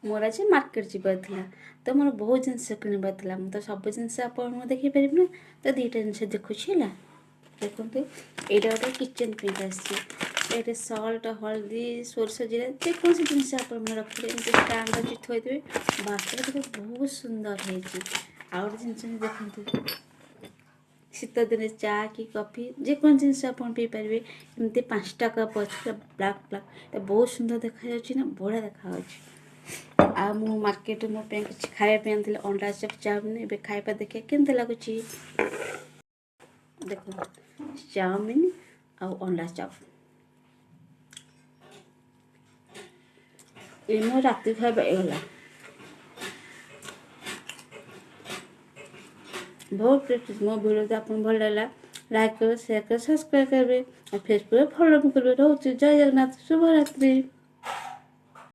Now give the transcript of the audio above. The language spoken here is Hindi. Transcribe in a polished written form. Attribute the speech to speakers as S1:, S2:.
S1: मोर आज मार्केट जीवार थिला तो मोर बहुत जिनस किणवार थिला तो सब जिनस आपन देखि पारिबे ना तो दीटा जिनस देखुछि ला देखंतु एटा गोटे किचन पिंक आछि एटा सॉल्ट हल्दी सोरस जीरा जे कोन से जिनस आपन रखले एमते स्टैंड अछि थोइ देबे बास्केट तो बहुत सुंदर हेछि आउर जिनस देखंतु शीत दिन चा कि कॉफी जे कोन जिनस आपन पी पारिबे एमते 5टा कप अछि ब्लैक ब्लैक तो बहुत सुंदर देखा जाछि ना बड़ा देखा जाछि आ मु मार्केट मो पे कुछ खाया पे आनथिले अंडा चप चाउमिन एबे खाइबा देखे केमते लागुची देखो चाउमिन आ अंडा चप ए मो राति खाइबा एला बहुत टेस्टी मो वीडियो आपन भल लागला लाइक करो शेयर करो सब्सक्राइब करबे और फेसबुक फॉलो करबे रहउची जय जगन्नाथ शुभ रात्रि।